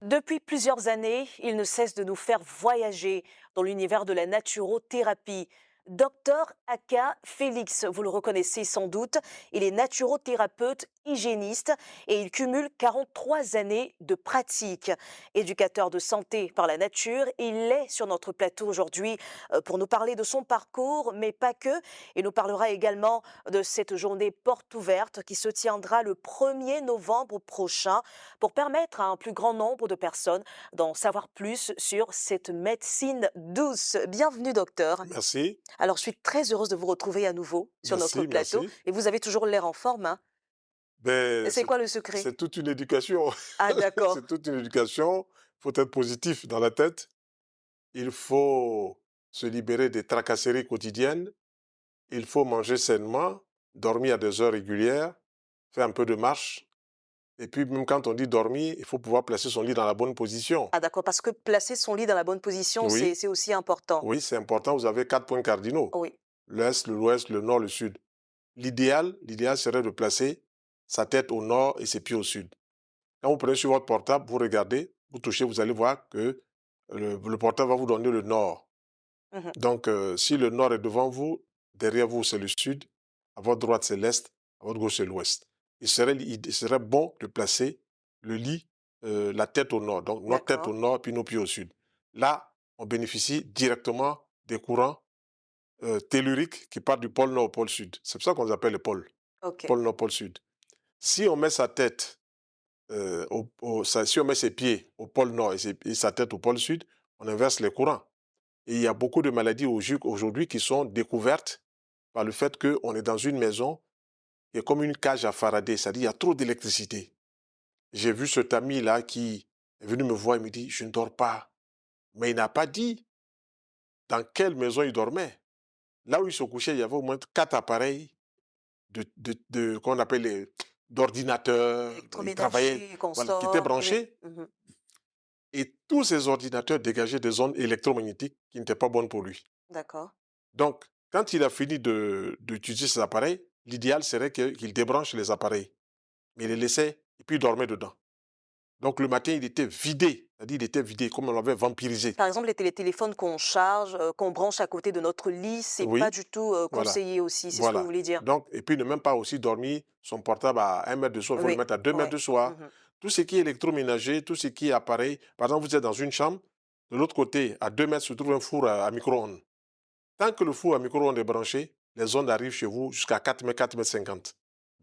Depuis plusieurs années, il ne cesse de nous faire voyager dans l'univers de la naturothérapie. Docteur Aka Félix, vous le reconnaissez sans doute, il est naturothérapeute, hygiéniste et il cumule 43 années de pratique. Éducateur de santé par la nature, il est sur notre plateau aujourd'hui pour nous parler de son parcours, mais pas que. Il nous parlera également de cette journée porte ouverte qui se tiendra le 1er novembre prochain pour permettre à un plus grand nombre de personnes d'en savoir plus sur cette médecine douce. Bienvenue docteur. Merci, Alors je suis très heureuse de vous retrouver à nouveau sur notre merci, plateau merci. et vous avez toujours l'air en forme, hein. Ben, C'est quoi le secret? c'est toute une éducation. Ah d'accord. C'est toute une éducation. Il faut être positif dans la tête. Il faut se libérer des tracasseries quotidiennes. Il faut manger sainement, dormir à des heures régulières, faire un peu de marche. Et puis, même quand on dit dormir, il faut pouvoir placer son lit dans la bonne position. Ah d'accord, parce que placer son lit dans la bonne position, Oui, c'est aussi important. oui, c'est important. Vous avez 4 points cardinaux. Oui, L'Est, l'Ouest, le Nord, le Sud. L'idéal serait de placer sa tête au nord et ses pieds au sud. Quand vous prenez sur votre portable, vous regardez, vous touchez, vous allez voir que le portable va vous donner le nord. mhm, Donc, si le nord est devant vous, derrière vous, c'est le sud, à votre droite, c'est l'est, à votre gauche, c'est l'ouest. Il serait bon de placer le lit, la tête au nord. Donc, notre tête d'accord. au nord, puis nos pieds au sud. Là, on bénéficie directement des courants telluriques qui partent du pôle nord au pôle sud. C'est pour ça qu'on les appelle les pôles. Ok, Pôle nord, pôle sud. Si on met sa tête si on met ses pieds au pôle nord et sa tête au pôle sud, on inverse les courants. Et il y a beaucoup de maladies aujourd'hui qui sont découvertes par le fait qu'on est dans une maison qui est comme une cage à Faraday, c'est-à-dire il y a trop d'électricité. J'ai vu cet ami-là qui est venu me voir et me dit, je ne dors pas. Mais il n'a pas dit dans quelle maison il dormait. Là où il se couchait, il y avait au moins 4 appareils qu'on appelle d'ordinateurs. Il travaillait, électroménager, voilà, qui étaient consort, oui. branchés. Mhm. Et tous ces ordinateurs dégageaient des ondes électromagnétiques qui n'étaient pas bonnes pour lui. D'accord. Donc, quand il a fini d'utiliser ces appareils, l'idéal serait qu'il débranche les appareils. Mais il les laissait et puis il dormait dedans. Donc, le matin, il était vidé. C'est-à-dire, il était vidé, comme on l'avait vampirisé. Par exemple, les téléphones qu'on charge, qu'on branche à côté de notre lit, c'est pas Oui, du tout voilà. conseillé aussi, c'est ce que vous Voilà. voulez dire? Donc, et puis ne même pas aussi dormir son portable à 1 mètre de soi, il faut le Oui, mettre à 2 mètres ouais. de soi. Mhm. Tout ce qui est électroménager, tout ce qui est appareil. Par exemple, vous êtes dans une chambre, de l'autre côté, à 2 mètres, se trouve un four à micro-ondes. Tant que le four à micro-ondes est branché, les ondes arrivent chez vous jusqu'à 4 mètres, 4 mètres 50.